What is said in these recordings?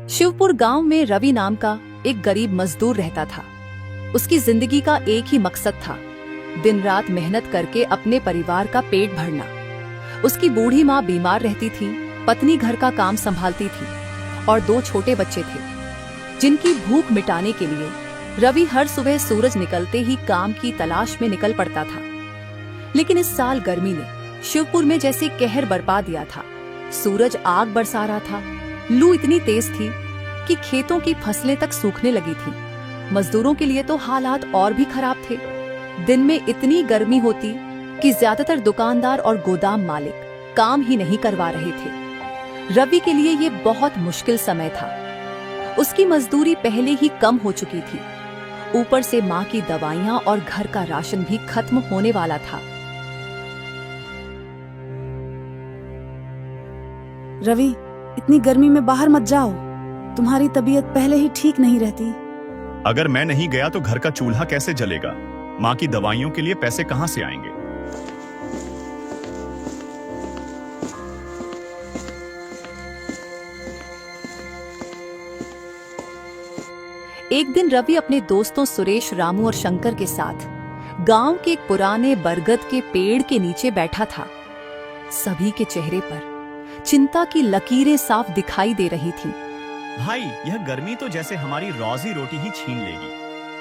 शिवपुर गांव में रवि नाम का एक गरीब मजदूर रहता था। उसकी जिंदगी का एक ही मकसद था, दिन रात मेहनत करके अपने परिवार का पेट भरना। उसकी बूढ़ी माँ बीमार रहती थी, पत्नी घर का काम संभालती थी और 2 छोटे बच्चे थे जिनकी भूख मिटाने के लिए रवि हर सुबह सूरज निकलते ही काम की तलाश में निकल पड़ता था। लेकिन इस साल गर्मी ने शिवपुर में जैसे कहर बरपा दिया था। सूरज आग बरसा रहा था, लू इतनी तेज थी कि खेतों की फसलें तक सूखने लगी थी। मजदूरों के लिए तो हालात और भी खराब थे। दिन में इतनी गर्मी होती कि ज्यादातर दुकानदार और गोदाम मालिक काम ही नहीं करवा रहे थे। रवि के लिए ये बहुत मुश्किल समय था। उसकी मजदूरी पहले ही कम हो चुकी थी, ऊपर से माँ की दवाइयाँ और घर का राशन भी खत्म होने वाला था। रवि, इतनी गर्मी में बाहर मत जाओ, तुम्हारी तबीयत पहले ही ठीक नहीं रहती। अगर मैं नहीं गया तो घर का चूल्हा कैसे जलेगा? माँ की दवाइयों के लिए पैसे कहाँ से आएंगे? एक दिन रवि अपने दोस्तों सुरेश, रामू और शंकर के साथ गांव के एक पुराने बरगद के पेड़ के नीचे बैठा था। सभी के चेहरे पर चिंता की लकीरें साफ दिखाई दे रही थी। भाई, यह गर्मी तो जैसे हमारी रोजी रोटी ही छीन लेगी।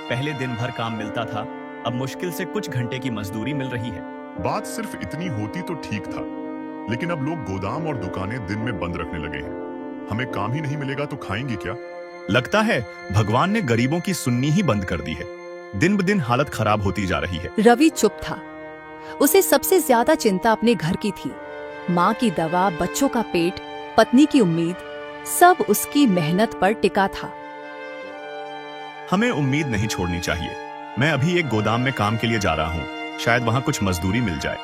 पहले दिन भर काम मिलता था, अब मुश्किल से कुछ घंटे की मजदूरी मिल रही है। बात सिर्फ इतनी होती तो ठीक था, लेकिन अब लोग गोदाम और दुकानें दिन में बंद रखने लगे हैं। हमें काम ही नहीं मिलेगा तो खाएंगे क्या? लगता है भगवान ने गरीबों की सुननी ही बंद कर दी है। दिन ब दिन हालत खराब होती जा रही है। रवि चुप था। उसे सबसे ज्यादा चिंता अपने घर की थी। माँ की दवा, बच्चों का पेट, पत्नी की उम्मीद, सब उसकी मेहनत पर टिका था। हमें उम्मीद नहीं छोड़नी चाहिए। मैं अभी एक गोदाम में काम के लिए जा रहा हूँ, शायद वहां कुछ मजदूरी मिल जाए।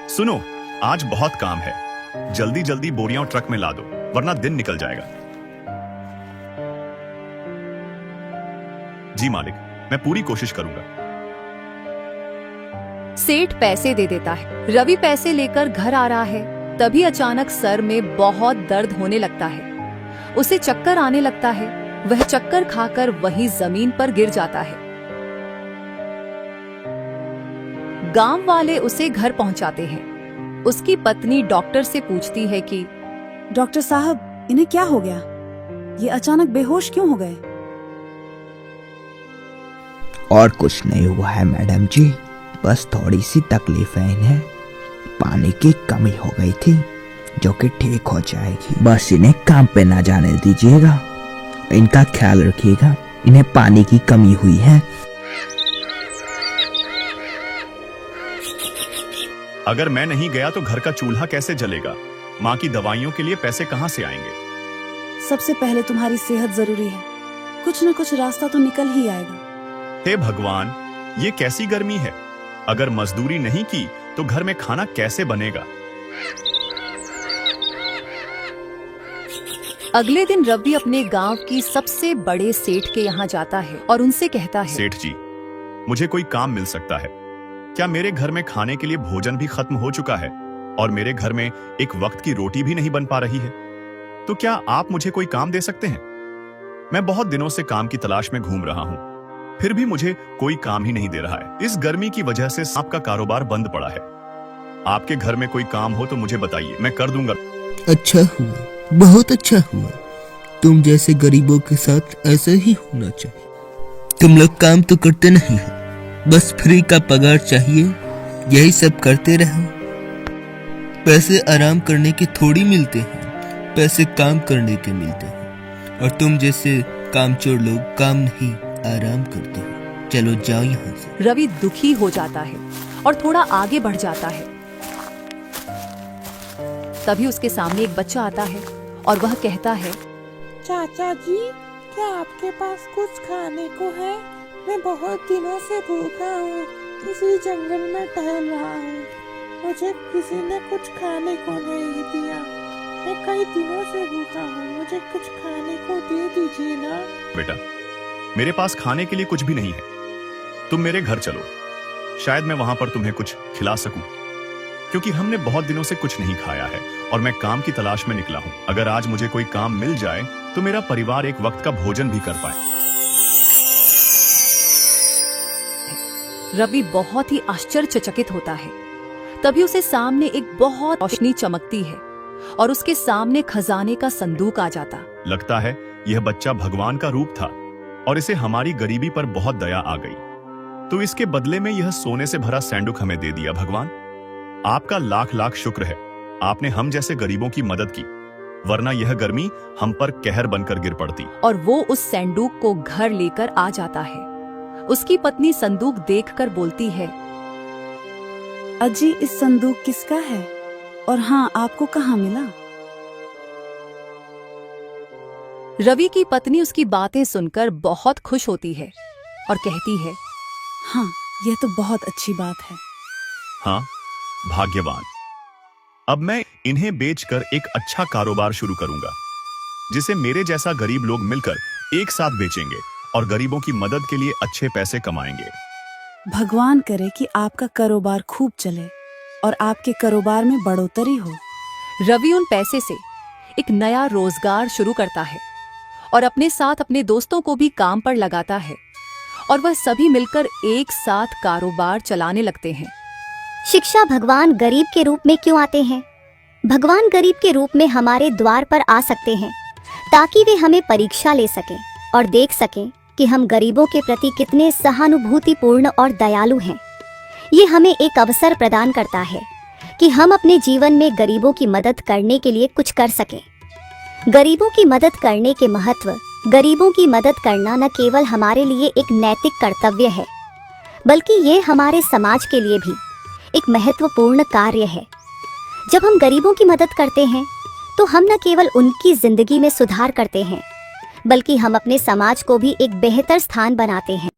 सुनो, आज बहुत काम है, जल्दी जल्दी बोरियां ट्रक में ला दो, वरना दिन निकल जाएगा। जी मालिक, मैं पूरी कोशिश करूंगा। सेठ पैसे दे देता है। रवि पैसे लेकर घर आ रहा है, तभी अचानक सर में बहुत दर्द होने लगता है। उसे चक्कर आने लगता है। वह चक्कर खाकर वहीं जमीन पर गिर जाता है। गांव वाले उसे घर पहुंचाते हैं। उसकी पत्नी डॉक्टर से पूछती है कि डॉक्टर साहब, इन्हें क्या हो गया? ये अचानक बेहोश क्यों हो गए? और कुछ नहीं हुआ है मैडम जी, बस थोड़ी सी तकलीफ है इन्हें। पानी की कमी हो गई थी जो कि ठीक हो जाएगी। बस इन्हें काम पे ना जाने दीजिएगा, इनका ख्याल रखिएगा। इन्हें पानी की कमी हुई है। अगर मैं नहीं गया तो घर का चूल्हा कैसे जलेगा? माँ की दवाइयों के लिए पैसे कहाँ से आएंगे? सबसे पहले तुम्हारी सेहत जरूरी है। कुछ न कुछ रास्ता तो निकल ही आएगा। हे भगवान, ये कैसी गर्मी है? अगर मजदूरी नहीं की तो घर में खाना कैसे बनेगा? अगले दिन रवि अपने गांव की सबसे बड़े सेठ के यहाँ जाता है और उनसे कहता है, सेठ जी, मुझे कोई काम मिल सकता है क्या? मेरे घर में खाने के लिए भोजन भी खत्म हो चुका है और मेरे घर में एक वक्त की रोटी भी नहीं बन पा रही है। तो क्या आप मुझे कोई काम दे सकते हैं? मैं बहुत दिनों से काम की तलाश में घूम रहा हूँ, फिर भी मुझे कोई काम ही नहीं दे रहा है। इस गर्मी की वजह से आपका कारोबार बंद पड़ा है। आपके घर में कोई काम हो तो मुझे बताइए, मैं कर दूंगा। अच्छा हुआ, बहुत अच्छा हुआ। तुम जैसे गरीबों के साथ ऐसा ही होना चाहिए। तुम लोग काम तो करते नहीं हो, बस फ्री का पगार चाहिए, यही सब करते रहो। पैसे आराम करने के थोड़ी मिलते हैं, पैसे काम करने के मिलते हैं। और तुम जैसे कामचोर लोग काम नहीं, आराम करते हो। चलो जाओ यहाँ से। रवि दुखी हो जाता है और थोड़ा आगे बढ़ जाता है। तभी उसके सामने एक बच्चा आता है और वह कहता है, चाचा जी, क्या आपके पास कुछ खाने को है? मैं बहुत दिनों से भूखा हूँ, इसी जंगल में टहल रहा हूँ। मुझे किसी ने कुछ खाने को नहीं दिया। मैं कई दिनों से भूखा हूँ, मुझे कुछ खाने को दे दीजिए ना। बेटा, मेरे पास खाने के लिए कुछ भी नहीं है। तुम मेरे घर चलो, शायद मैं वहां पर तुम्हें कुछ खिला सकूं। क्योंकि हमने बहुत दिनों से कुछ नहीं खाया है और मैं काम की तलाश में निकला हूँ। अगर आज मुझे कोई काम मिल जाए तो मेरा परिवार एक वक्त का भोजन भी कर पाए। रवि बहुत ही आश्चर्यचकित होता है। तभी उसे सामने एक बहुत रोशनी चमकती है और उसके सामने खजाने का संदूक आ जाता। लगता है यह बच्चा भगवान का रूप था और इसे हमारी गरीबी पर बहुत दया आ गई, तो इसके बदले में यह सोने से भरा सैंडुक हमें दे दिया। भगवान, आपका लाख लाख शुक्र है। आपने हम जैसे गरीबों की मदद की, वरना यह गर्मी हम पर कहर बनकर गिर पड़ती। और वो उस संदूक को घर लेकर आ जाता है। उसकी पत्नी संदूक देखकर बोलती है, अजी इस संदूक किसका है और हाँ आपको कहाँ मिला? रवि की पत्नी उसकी बातें सुनकर बहुत खुश होती है और कहती है, हाँ यह तो बहुत अच्छी बात है। हाँ, भाग्यवान। अब मैं इन्हें बेचकर एक अच्छा कारोबार शुरू करूंगा, जिसे मेरे जैसा गरीब लोग मिलकर एक साथ बेचेंगे और गरीबों की मदद के लिए अच्छे पैसे कमाएंगे। भगवान करे कि आपका कारोबार खूब चले और आपके कारोबार में बढ़ोतरी हो। रवि उन पैसे से एक नया रोजगार शुरू करता है और अपने साथ अपने दोस्तों को भी काम पर लगाता है और वह सभी मिलकर एक साथ कारोबार चलाने लगते हैं। शिक्षा भगवान गरीब के रूप में क्यों आते हैं? भगवान गरीब के रूप में हमारे द्वार पर आ सकते हैं ताकि वे हमें परीक्षा ले सकें और देख सकें कि हम गरीबों के प्रति कितने सहानुभूतिपूर्ण और दयालु हैं। ये हमें एक अवसर प्रदान करता है कि हम अपने जीवन में गरीबों की मदद करने के लिए कुछ कर सकें। गरीबों की मदद करने के महत्व, गरीबों की मदद करना न केवल हमारे लिए एक नैतिक कर्तव्य है, बल्कि ये हमारे समाज के लिए भी एक महत्वपूर्ण कार्य है। जब हम गरीबों की मदद करते हैं तो हम न केवल उनकी जिंदगी में सुधार करते हैं, बल्कि हम अपने समाज को भी एक बेहतर स्थान बनाते हैं।